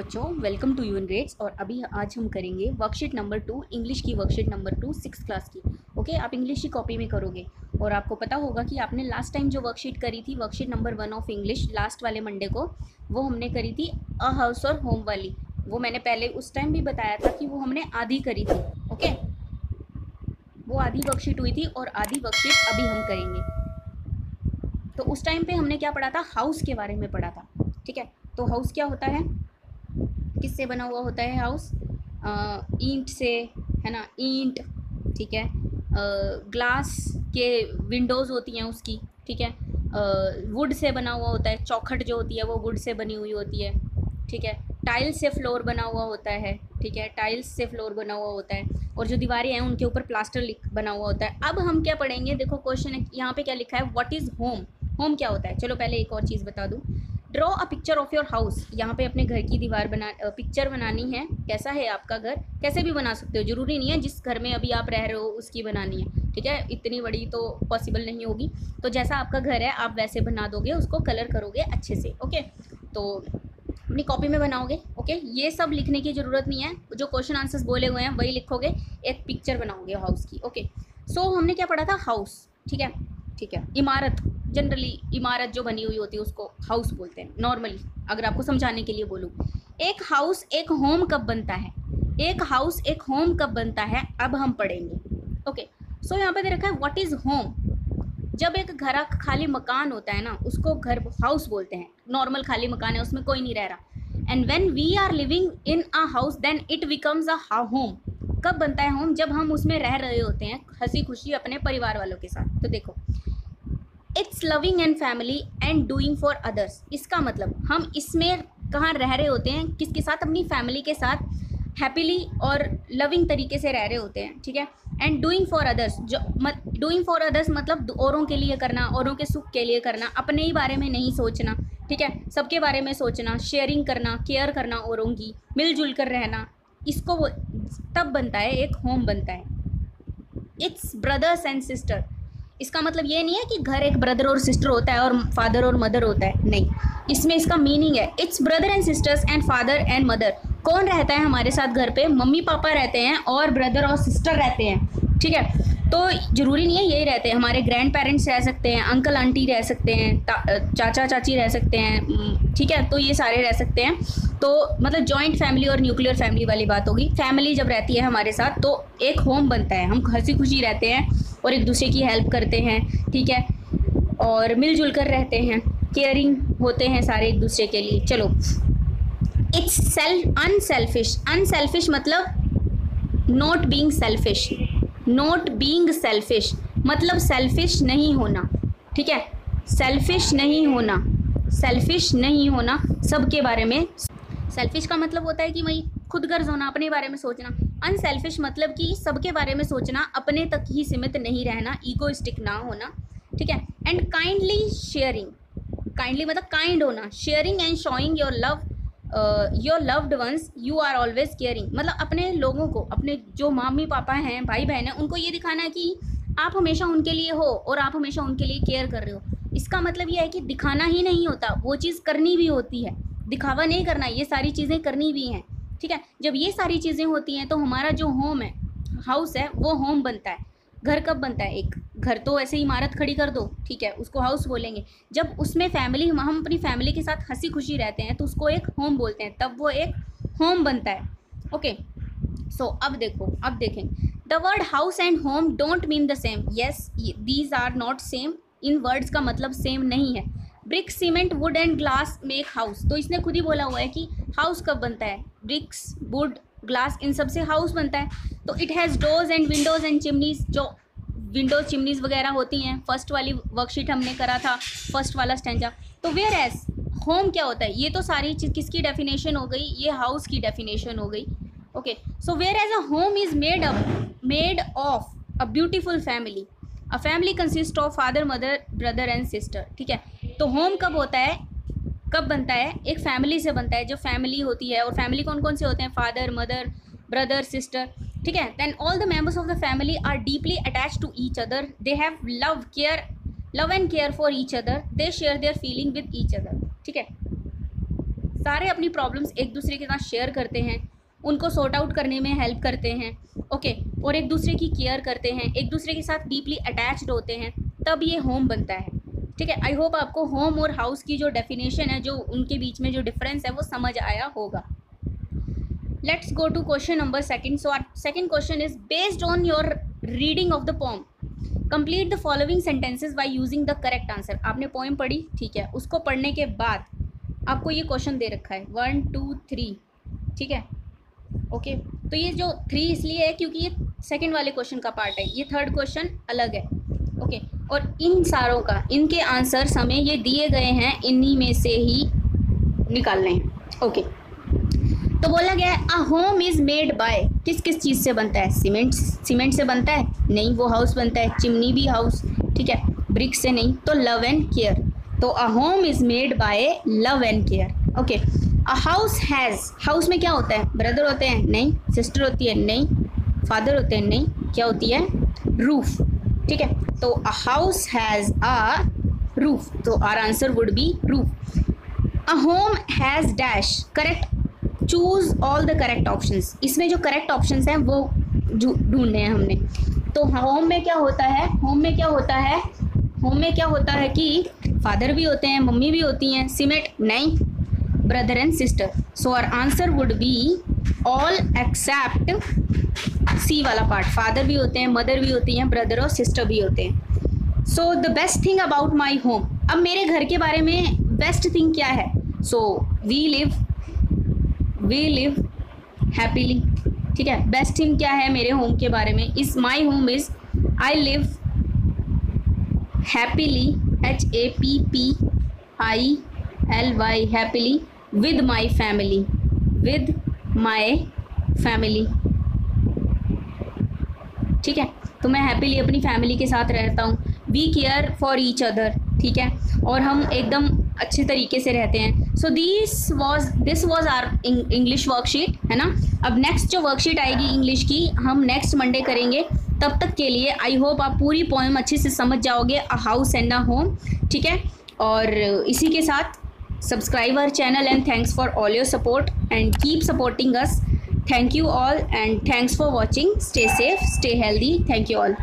बच्चों, welcome to यून grades. और अभी आज हम करेंगे वर्कशीट नंबर 2, इंग्लिश की वर्कशीट नंबर 2 6th क्लास की। ओके, आप इंग्लिश की कॉपी में करोगे और आपको पता होगा कि आपने लास्ट टाइम जो वर्कशीट करी थी, worksheet number 1 of English, last वाले मंडे को, वो हमने करी थी अ हाउस और होम वाली। वो मैंने पहले उस टाइम भी बताया था कि वो हमने आधी करी थी। ओके, वो आधी वर्कशीट हुई थी और आधी वर्कशीट अभी हम करेंगे। तो उस टाइम पे हमने क्या पढ़ा था? हाउस के बारे में पढ़ा था। ठीक है, तो हाउस क्या होता है, किससे बना हुआ होता है हाउस? ईंट से, है ना, ईंट। ठीक है, ग्लास के विंडोज़ होती हैं उसकी। ठीक है, वुड से बना हुआ होता है, चौखट जो होती है वो वुड से बनी हुई होती है। ठीक है, टाइल्स से फ्लोर बना हुआ होता है। ठीक है, टाइल्स से फ्लोर बना हुआ होता है और जो दीवारें हैं उनके ऊपर प्लास्टर बना हुआ होता है। अब हम क्या पढ़ेंगे? देखो क्वेश्चन यहाँ पे क्या लिखा है, व्हाट इज़ होम। होम क्या होता है? चलो पहले एक और चीज़ बता दूँ। Draw a picture of your house. यहाँ पे अपने घर की दीवार पिक्चर बनानी है। कैसा है आपका घर? कैसे भी बना सकते हो, ज़रूरी नहीं है जिस घर में अभी आप रह रहे हो उसकी बनानी है। ठीक है, इतनी बड़ी तो पॉसिबल नहीं होगी, तो जैसा आपका घर है आप वैसे बना दोगे, उसको कलर करोगे अच्छे से। ओके, तो अपनी कॉपी में बनाओगे। ओके, ये सब लिखने की ज़रूरत नहीं है, जो क्वेश्चन आंसर्स बोले हुए हैं वही लिखोगे, एक पिक्चर बनाओगे हाउस की। ओके, सो हमने क्या पढ़ा था? हाउस। ठीक है, ठीक है, इमारत। जनरली इमारत जो बनी हुई होती है उसको हाउस बोलते हैं नॉर्मली, अगर आपको समझाने के लिए बोलूँ। एक हाउस एक होम कब बनता है? एक हाउस एक होम कब बनता है, अब हम पढ़ेंगे। ओके, सो यहाँ पे दे रखा है व्हाट इज़ होम। जब एक घर खाली मकान होता है ना, उसको घर हाउस बोलते हैं। नॉर्मल खाली मकान है, उसमें कोई नहीं रह रहा। And when we are living in a house then it becomes a home. कब बनता है होम? जब हम उसमें रह रहे होते हैं हंसी खुशी अपने परिवार वालों के साथ। तो देखो, it's loving and family and doing for others. इसका मतलब हम इसमें कहाँ रह रहे होते हैं? किसके साथ? अपनी फैमिली के साथ हैप्पीली और लविंग तरीके से रह रहे होते हैं। ठीक है, एंड डूइंग फॉर अदर्स, जो डूइंग फॉर अदर्स मतलब औरों के लिए करना, औरों के सुख के लिए करना, अपने ही बारे में नहीं सोचना। ठीक है, सबके बारे में सोचना, शेयरिंग करना, केयर करना औरों की, मिलजुल कर रहना। इसको वो तब बनता है, एक होम बनता है। It's brothers and sister. इसका मतलब ये नहीं है कि घर एक ब्रदर और सिस्टर होता है और फादर और मदर होता है, नहीं। इसमें इसका मीनिंग है it's brother and sisters and father and mother. कौन रहता है हमारे साथ घर पे? मम्मी पापा रहते हैं और ब्रदर और सिस्टर रहते हैं। ठीक है, तो ज़रूरी नहीं है यही रहते हैं, हमारे ग्रैंड पेरेंट्स रह सकते हैं, अंकल आंटी रह सकते हैं, चाचा चाची रह सकते हैं। ठीक है, तो ये सारे रह सकते हैं। तो मतलब जॉइंट फैमिली और न्यूक्लियर फैमिली वाली बात होगी। फैमिली जब रहती है हमारे साथ तो एक होम बनता है, हम हंसी खुशी रहते हैं और एक दूसरे की हेल्प करते हैं। ठीक है, और मिलजुल कर रहते हैं, केयरिंग होते हैं सारे एक दूसरे के लिए। चलो, इट्स अनसेल्फिश। अनसेल्फिश मतलब not being selfish. Not being selfish मतलब सेल्फिश नहीं होना। ठीक है, सेल्फिश नहीं होना, सेल्फिश नहीं होना, सबके बारे में। सेल्फिश का मतलब होता है कि वही खुद गर्ज होना, अपने बारे में सोचना। अनसेल्फिश मतलब कि सबके बारे में सोचना, अपने तक ही सीमित नहीं रहना, ईगोइस्टिक ना होना। ठीक है, एंड काइंडली शेयरिंग। काइंडली मतलब काइंड होना, sharing and showing your love your loved ones, you are always caring. मतलब अपने लोगों को, अपने जो मम्मी पापा हैं, भाई बहन हैं, उनको ये दिखाना है कि आप हमेशा उनके लिए हो और आप हमेशा उनके लिए केयर कर रहे हो। इसका मतलब ये है कि दिखाना ही नहीं होता, वो चीज़ करनी भी होती है। दिखावा नहीं करना, ये सारी चीज़ें करनी भी हैं। ठीक है, जब ये सारी चीज़ें होती हैं तो हमारा जो होम है, हाउस है, वो होम बनता है। घर कब बनता है? एक घर तो ऐसे इमारत खड़ी कर दो, ठीक है, उसको हाउस बोलेंगे। जब उसमें फैमिली, हम अपनी फैमिली के साथ हंसी खुशी रहते हैं तो उसको एक होम बोलते हैं, तब वो एक होम बनता है। ओके, सो अब देखो, अब देखें, the word house and home don't mean the same. Yes, these are not same. इन वर्ड्स का मतलब सेम नहीं है। Brick, cement, wood and glass make house. तो इसने खुद ही बोला हुआ है कि हाउस कब बनता है? ब्रिक्स, वुड, ग्लास, इन सब से हाउस बनता है। तो it has doors and Windows and chimneys. जो विंडोज चिमनीज वगैरह होती हैं, फर्स्ट वाली वर्कशीट हमने करा था, फर्स्ट वाला स्टैंजा। तो वेयर एज होम क्या होता है? ये तो सारी चीज़ किसकी डेफिनेशन हो गई? ये हाउस की डेफिनेशन हो गई। Okay, so whereas a home is made of a beautiful family. A family consist of father, mother, brother and sister. ठीक है, तो होम कब होता है, कब बनता है? एक फैमिली से बनता है, जो फैमिली होती है। और फैमिली कौन कौन से होते हैं? Father, mother, brother, sister. ठीक है, then all the members of the family are deeply attach to each other. They have love and care for each other. They share their feeling with each other. ठीक है, सारे अपनी problems एक दूसरे के साथ शेयर करते हैं, उनको सॉर्ट आउट करने में हेल्प करते हैं, ओके, और एक दूसरे की केयर करते हैं, एक दूसरे के साथ डीपली अटैच्ड होते हैं, तब ये होम बनता है। ठीक है, आई होप आपको होम और हाउस की जो डेफिनेशन है, जो उनके बीच में जो डिफरेंस है वो समझ आया होगा। Let's go to question number second. So our second question is based on your reading of the poem complete the following sentences by using the correct answer. आपने पोएम पढ़ी, ठीक है, उसको पढ़ने के बाद आपको ये क्वेश्चन दे रखा है 1 2 3, ठीक है, ओके। तो ये जो 3 इसलिए है क्योंकि ये सेकंड वाले क्वेश्चन का पार्ट है, ये थर्ड क्वेश्चन अलग है, ओके। और इन सारों का, इनके आंसर्स हमें ये दिए गए हैं, इन्हीं में से ही निकालने हैं, ओके। तो बोला गया है a home is made by, किस किस चीज़ से बनता है? सीमेंट से बनता है? नहीं, वो हाउस बनता है, चिमनी भी हाउस, ठीक है, ब्रिक से नहीं। तो लव एंड केयर, तो a home is made by love and care, okay. A house has, house में क्या होता है? ब्रदर होते हैं? नहीं। सिस्टर होती है? नहीं। फादर होते हैं? नहीं। क्या होती है? रूफ, ठीक है। तो a house has a roof, तो our answer would be roof. A home has dash, correct, choose all the correct options. इसमें जो करेक्ट ऑप्शंस हैं वो ढूंढने हैं हमने। तो होम में क्या होता है? होम में क्या होता है? होम में क्या होता है कि फादर भी होते हैं, मम्मी भी होती हैं। सीमेंट? नहीं। Brother and sister, so our answer would be all except C वाला पार्ट। फादर भी होते हैं, मदर भी होती हैं, ब्रदर और सिस्टर भी होते हैं। So the best thing about my home, अब मेरे घर के बारे में बेस्ट थिंग क्या है? सो वी लिव हैप्पीली, ठीक है। बेस्ट थिंग क्या है मेरे होम के बारे में? Is my home is I live happily, HAPPILY, happily with my family, ठीक है। तो मैं हैप्पीली अपनी फैमिली के साथ रहता हूँ। We care for each other, ठीक है, और हम एकदम अच्छे तरीके से रहते हैं। So this was our English worksheet, है ना। अब नेक्स्ट जो वर्कशीट आएगी इंग्लिश की, हम नेक्स्ट मंडे करेंगे। तब तक के लिए आई होप आप पूरी पोएम अच्छे से समझ जाओगे, a house and a home, ठीक है। और इसी के साथ subscribe our channel and thanks for all your support and keep supporting us. Thank you all and thanks for watching. Stay safe, stay healthy. Thank you all.